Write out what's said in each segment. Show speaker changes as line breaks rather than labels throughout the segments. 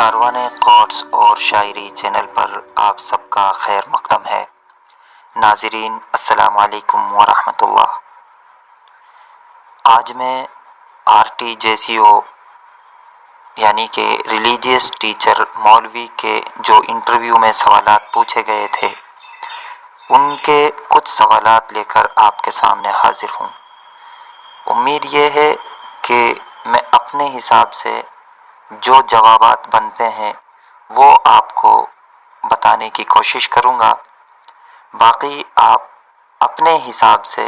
कारवाने quotes और शायरी channel पर आप सबका खैर मकदम है। नाज़रीन अस्सलाम वालेकुम व रहमतुल्लाह। आज मैं RTJCO यानी कि रिलीजियस टीचर मौलवी के जो इंटरव्यू में सवालात पूछे गए थे, उनके कुछ सवालात लेकर आपके सामने हाजिर हूँ। उम्मीद ये है कि मैं अपने हिसाब से जो जवाबात बनते हैं वो आपको बताने की कोशिश करूँगा। बाकी आप अपने हिसाब से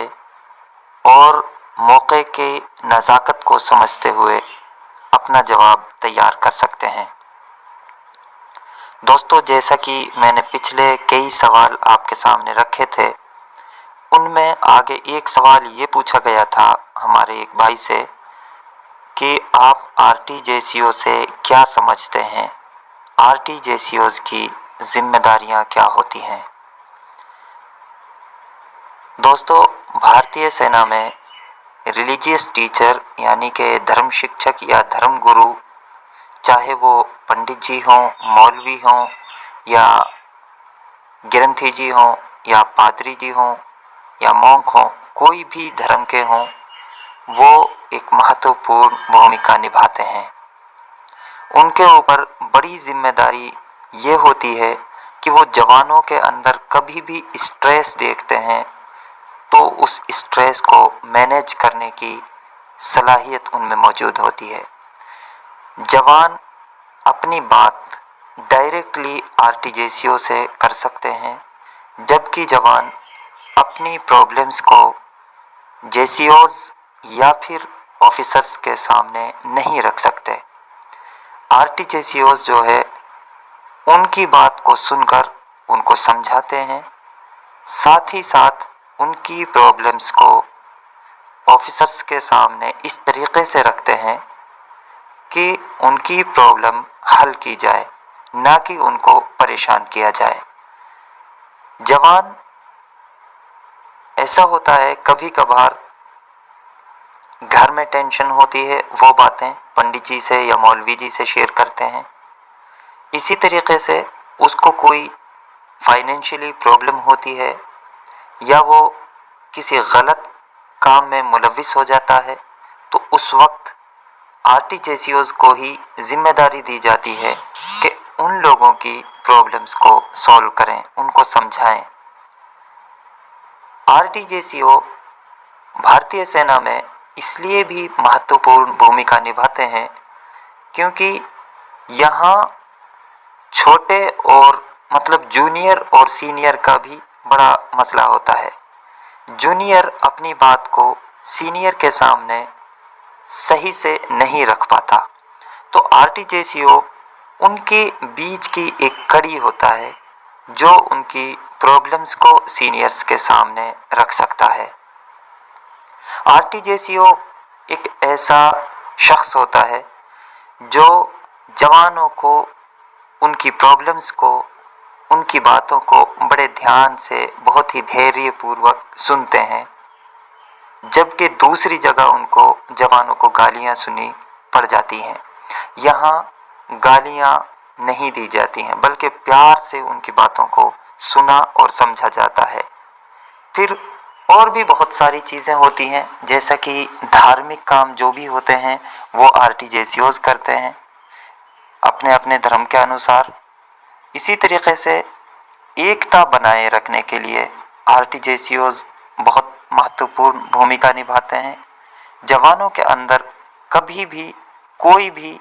और मौके के नज़ाकत को समझते हुए अपना जवाब तैयार कर सकते हैं। दोस्तों, जैसा कि मैंने पिछले कई सवाल आपके सामने रखे थे, उनमें आगे एक सवाल ये पूछा गया था हमारे एक भाई से कि आप RTJCO से क्या समझते हैं, RTJCOs की जिम्मेदारियां क्या होती हैं। दोस्तों, भारतीय सेना में रिलीजियस टीचर यानी कि धर्म शिक्षक या धर्म गुरु, चाहे वो पंडित जी हों, मौलवी हों या ग्रंथी जी हों या पादरी जी हों या मॉन्क हों, कोई भी धर्म के हों, वो एक महत्वपूर्ण भूमिका निभाते हैं। उनके ऊपर बड़ी जिम्मेदारी ये होती है कि वो जवानों के अंदर कभी भी स्ट्रेस देखते हैं तो उस स्ट्रेस को मैनेज करने की सलाहियत उनमें मौजूद होती है। जवान अपनी बात डायरेक्टली RTJCO से कर सकते हैं, जबकि जवान अपनी प्रॉब्लम्स को JCOs या फिर ऑफिसर्स के सामने नहीं रख सकते। RTJCOs जो है उनकी बात को सुनकर उनको समझाते हैं, साथ ही साथ उनकी प्रॉब्लम्स को ऑफिसर्स के सामने इस तरीके से रखते हैं कि उनकी प्रॉब्लम हल की जाए, ना कि उनको परेशान किया जाए। जवान ऐसा होता है, कभी कभार घर में टेंशन होती है, वो बातें पंडित जी से या मौलवी जी से शेयर करते हैं। इसी तरीके से उसको कोई फाइनेंशियली प्रॉब्लम होती है या वो किसी गलत काम में मुलविस हो जाता है, तो उस वक्त RTJCOs को ही जिम्मेदारी दी जाती है कि उन लोगों की प्रॉब्लम्स को सॉल्व करें, उनको समझाएं। RTJCO भारतीय सेना में इसलिए भी महत्वपूर्ण भूमिका निभाते हैं क्योंकि यहाँ छोटे और जूनियर और सीनियर का भी बड़ा मसला होता है। जूनियर अपनी बात को सीनियर के सामने सही से नहीं रख पाता, तो RTJCO उनके बीच की एक कड़ी होता है जो उनकी प्रॉब्लम्स को सीनियर्स के सामने रख सकता है। RTJCO एक ऐसा शख्स होता है जो जवानों को, उनकी प्रॉब्लम्स को, उनकी बातों को बड़े ध्यान से, बहुत ही धैर्यपूर्वक सुनते हैं, जबकि दूसरी जगह उनको जवानों को गालियां सुनी पड़ जाती हैं। यहाँ गालियां नहीं दी जाती हैं, बल्कि प्यार से उनकी बातों को सुना और समझा जाता है। फिर और भी बहुत सारी चीज़ें होती हैं, जैसा कि धार्मिक काम जो भी होते हैं वो RTJCOs करते हैं अपने अपने धर्म के अनुसार। इसी तरीके से एकता बनाए रखने के लिए RTJCOs बहुत महत्वपूर्ण भूमिका निभाते हैं। जवानों के अंदर कभी भी कोई भी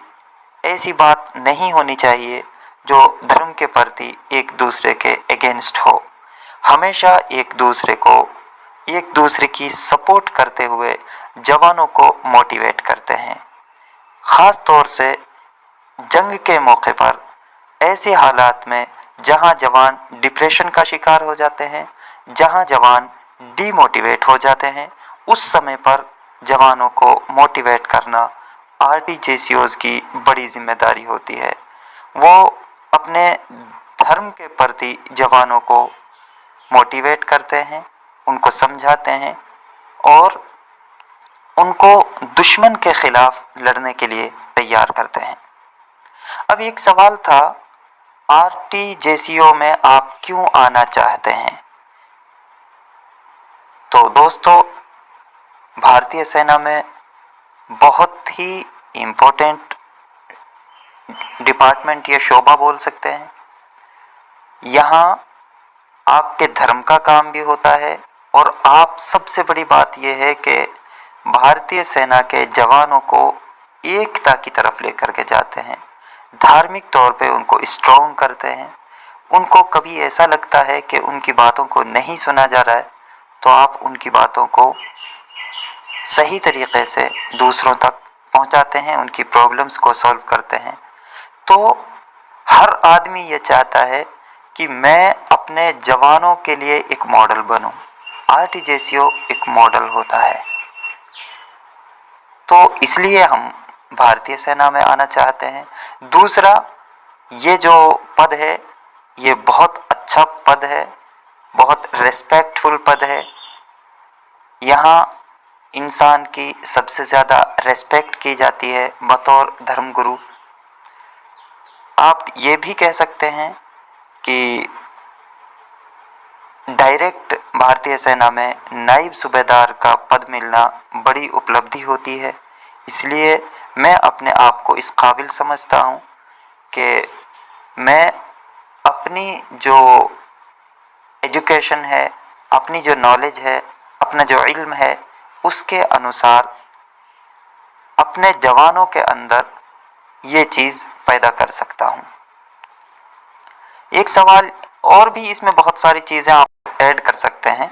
ऐसी बात नहीं होनी चाहिए जो धर्म के प्रति एक दूसरे के अगेंस्ट हो। हमेशा एक दूसरे की सपोर्ट करते हुए जवानों को मोटिवेट करते हैं। ख़ास तौर से जंग के मौके पर, ऐसे हालात में जहां जवान डिप्रेशन का शिकार हो जाते हैं, जहां जवान डीमोटिवेट हो जाते हैं, उस समय पर जवानों को मोटिवेट करना RTJCOs की बड़ी जिम्मेदारी होती है। वो अपने धर्म के प्रति जवानों को मोटिवेट करते हैं, उनको समझाते हैं और उनको दुश्मन के खिलाफ लड़ने के लिए तैयार करते हैं। अब एक सवाल था, आरटीजेसीओ में आप क्यों आना चाहते हैं? तो दोस्तों, भारतीय सेना में बहुत ही इम्पोर्टेंट डिपार्टमेंट या शोबा बोल सकते हैं। यहाँ आपके धर्म का काम भी होता है और आप सबसे बड़ी बात यह है कि भारतीय सेना के जवानों को एकता की तरफ लेकर के जाते हैं, धार्मिक तौर पे उनको स्ट्रॉन्ग करते हैं। उनको कभी ऐसा लगता है कि उनकी बातों को नहीं सुना जा रहा है तो आप उनकी बातों को सही तरीके से दूसरों तक पहुंचाते हैं, उनकी प्रॉब्लम्स को सॉल्व करते हैं। तो हर आदमी ये चाहता है कि मैं अपने जवानों के लिए एक मॉडल बनूं। आरटीजेसीओ एक मॉडल होता है, तो इसलिए हम भारतीय सेना में आना चाहते हैं। दूसरा, ये जो पद है ये बहुत अच्छा पद है, बहुत रेस्पेक्टफुल पद है। यहाँ इंसान की सबसे ज़्यादा रेस्पेक्ट की जाती है बतौर धर्मगुरु। आप ये भी कह सकते हैं कि डायरेक्ट भारतीय सेना में नायब सूबेदार का पद मिलना बड़ी उपलब्धि होती है। इसलिए मैं अपने आप को इस काबिल समझता हूँ कि मैं अपनी जो एजुकेशन है, अपनी जो नॉलेज है, अपना जो इल्म है, उसके अनुसार अपने जवानों के अंदर ये चीज़ पैदा कर सकता हूँ। एक सवाल और भी, इसमें बहुत सारी चीज़ें आप ऐड कर सकते हैं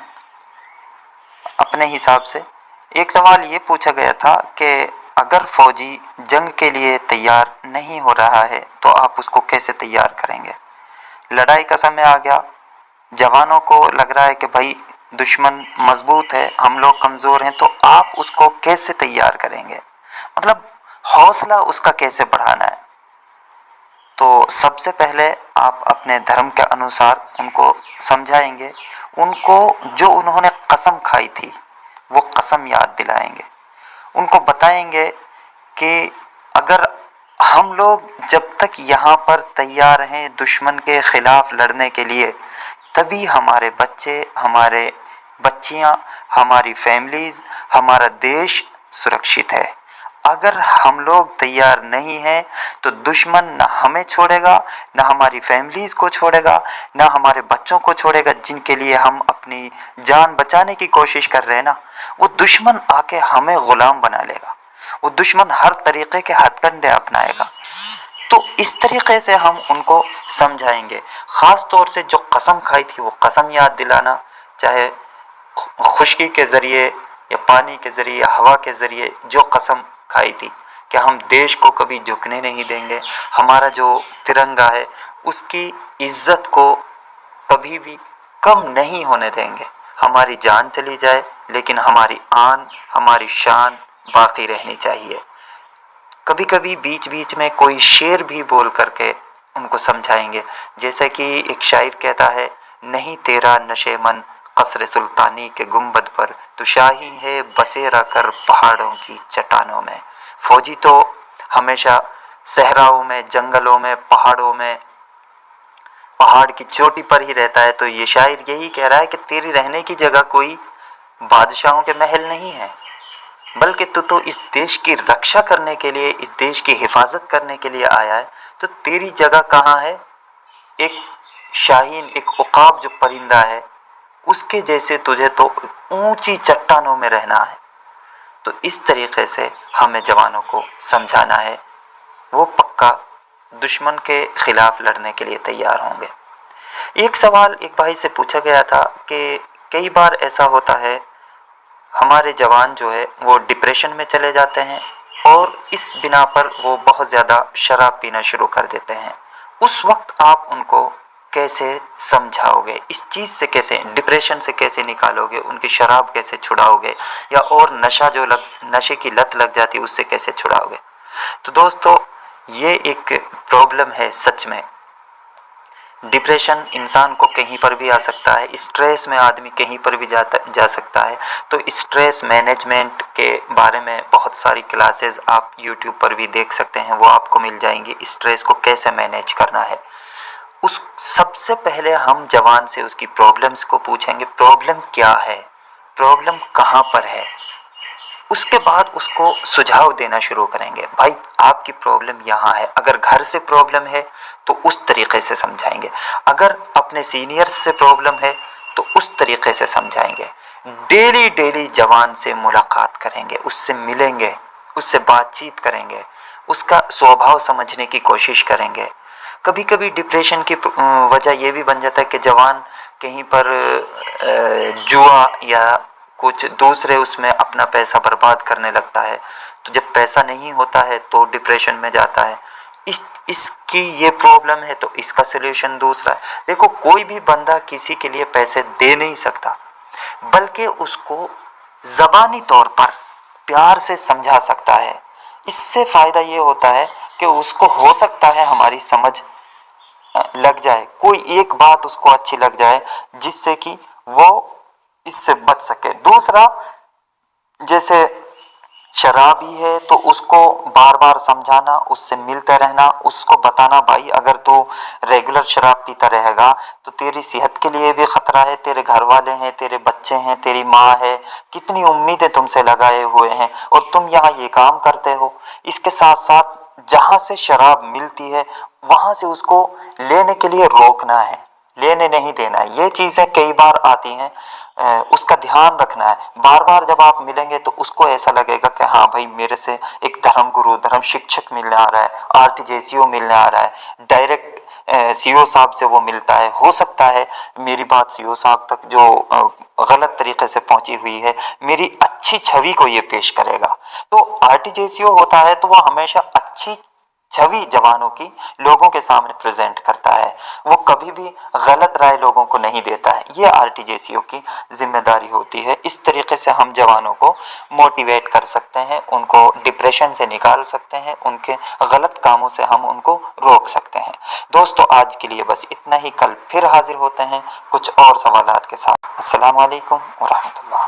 अपने हिसाब से। एक सवाल ये पूछा गया था कि अगर फौजी जंग के लिए तैयार नहीं हो रहा है तो आप उसको कैसे तैयार करेंगे? लड़ाई का समय आ गया, जवानों को लग रहा है कि भाई दुश्मन मजबूत है, हम लोग कमज़ोर हैं, तो आप उसको कैसे तैयार करेंगे? मतलब हौसला उसका कैसे बढ़ाना है? तो सबसे पहले आप अपने धर्म के अनुसार उनको समझाएंगे, उनको जो उन्होंने कसम खाई थी वो कसम याद दिलाएंगे, उनको बताएंगे कि अगर हम लोग जब तक यहाँ पर तैयार हैं दुश्मन के ख़िलाफ़ लड़ने के लिए, तभी हमारे बच्चे, हमारे बच्चियाँ, हमारी फैमिलीज़, हमारा देश सुरक्षित है। अगर हम लोग तैयार नहीं हैं तो दुश्मन न हमें छोड़ेगा, न हमारी फैमिलीज़ को छोड़ेगा, न हमारे बच्चों को छोड़ेगा जिनके लिए हम अपनी जान बचाने की कोशिश कर रहे हैं ना, वो दुश्मन आके हमें ग़ुलाम बना लेगा, वो दुश्मन हर तरीक़े के हथकंडे अपनाएगा। तो इस तरीक़े से हम उनको समझाएंगे। ख़ास तौर से जो कसम खाई थी वो कसम याद दिलाना, चाहे खुश्की के ज़रिए या पानी के ज़रिए, हवा के ज़रिए जो कसम खाई थी कि हम देश को कभी झुकने नहीं देंगे, हमारा जो तिरंगा है उसकी इज़्ज़त को कभी भी कम नहीं होने देंगे। हमारी जान चली जाए लेकिन हमारी आन, हमारी शान बाकी रहनी चाहिए। कभी कभी बीच बीच में कोई शेर भी बोल करके उनको समझाएंगे, जैसे कि एक शायर कहता है, नहीं तेरा नशे मन कसर सुल्तानी के गुंबद पर, तो शाही है बसेरा कर पहाड़ों की चट्टानों में। फौजी तो हमेशा सहराओं में, जंगलों में, पहाड़ों में, पहाड़ की चोटी पर ही रहता है। तो ये शायर यही कह रहा है कि तेरी रहने की जगह कोई बादशाहों के महल नहीं है, बल्कि तू तो इस देश की रक्षा करने के लिए, इस देश की हिफाजत करने के लिए आया है। तो तेरी जगह कहाँ है? एक शाहीन, एक उकाब जो परिंदा है उसके जैसे तुझे तो ऊंची चट्टानों में रहना है। तो इस तरीक़े से हमें जवानों को समझाना है, वो पक्का दुश्मन के ख़िलाफ़ लड़ने के लिए तैयार होंगे। एक सवाल एक भाई से पूछा गया था कि कई बार ऐसा होता है हमारे जवान जो है वो डिप्रेशन में चले जाते हैं और इस बिना पर वो बहुत ज़्यादा शराब पीना शुरू कर देते हैं। उस वक्त आप उनको कैसे समझाओगे? इस चीज़ से कैसे, डिप्रेशन से कैसे निकालोगे? उनकी शराब कैसे छुड़ाओगे? या और नशे की लत लग जाती है उससे कैसे छुड़ाओगे? तो दोस्तों, ये एक प्रॉब्लम है सच में। डिप्रेशन इंसान को कहीं पर भी आ सकता है, स्ट्रेस में आदमी कहीं पर भी जा सकता है। तो स्ट्रेस मैनेजमेंट के बारे में बहुत सारी क्लासेस आप यूट्यूब पर भी देख सकते हैं, वो आपको मिल जाएंगी। स्ट्रेस को कैसे मैनेज करना है, उस सबसे पहले हम जवान से उसकी प्रॉब्लम्स को पूछेंगे, प्रॉब्लम क्या है, प्रॉब्लम कहाँ पर है। उसके बाद उसको सुझाव देना शुरू करेंगे, भाई आपकी प्रॉब्लम यहाँ है। अगर घर से प्रॉब्लम है तो उस तरीक़े से समझाएंगे, अगर अपने सीनियर्स से प्रॉब्लम है तो उस तरीक़े से समझाएंगे। डेली डेली जवान से मुलाकात करेंगे, उससे मिलेंगे, उससे बातचीत करेंगे, उसका स्वभाव समझने की कोशिश करेंगे। कभी कभी डिप्रेशन की वजह ये भी बन जाता है कि जवान कहीं पर जुआ या कुछ दूसरे उसमें अपना पैसा बर्बाद करने लगता है। तो जब पैसा नहीं होता है तो डिप्रेशन में जाता है। इसकी ये प्रॉब्लम है तो इसका सलूशन दूसरा है। देखो, कोई भी बंदा किसी के लिए पैसे दे नहीं सकता, बल्कि उसको ज़बानी तौर पर प्यार से समझा सकता है। इससे फ़ायदा ये होता है कि उसको हो सकता है हमारी समझ लग जाए, कोई एक बात उसको अच्छी लग जाए जिससे कि वो इससे बच सके। दूसरा, जैसे शराबी है तो उसको बार बार समझाना, उससे मिलते रहना, उसको बताना, भाई अगर तू रेगुलर शराब पीता रहेगा तो तेरी सेहत के लिए भी ख़तरा है, तेरे घर वाले हैं, तेरे बच्चे हैं, तेरी माँ है, कितनी उम्मीदें तुमसे लगाए हुए हैं और तुम यहाँ ये काम करते हो। इसके साथ साथ जहाँ से शराब मिलती है वहाँ से उसको लेने के लिए रोकना है, लेने नहीं देना है। ये चीज़ें कई बार आती हैं, उसका ध्यान रखना है। बार बार जब आप मिलेंगे तो उसको ऐसा लगेगा कि हाँ भाई, मेरे से एक धर्म गुरु, धर्म शिक्षक मिलने आ रहा है, आरटीजेसीओ मिलने आ रहा है, डायरेक्ट सीओ साहब से वो मिलता है। हो सकता है मेरी बात सीओ साहब तक जो गलत तरीके से पहुंची हुई है, मेरी अच्छी छवि को ये पेश करेगा। तो आरटीजेसीओ होता है तो वो हमेशा अच्छी छवि जवानों की लोगों के सामने प्रेजेंट करता है, वो कभी भी गलत राय लोगों को नहीं देता है। ये आरटीजेसीओ की जिम्मेदारी होती है। इस तरीके से हम जवानों को मोटिवेट कर सकते हैं, उनको डिप्रेशन से निकाल सकते हैं, उनके गलत कामों से हम उनको रोक सकते हैं। दोस्तों, आज के लिए बस इतना ही। कल फिर हाजिर होते हैं कुछ और सवालात के साथ। अस्सलाम वालेकुम व रहमतुल्लाह।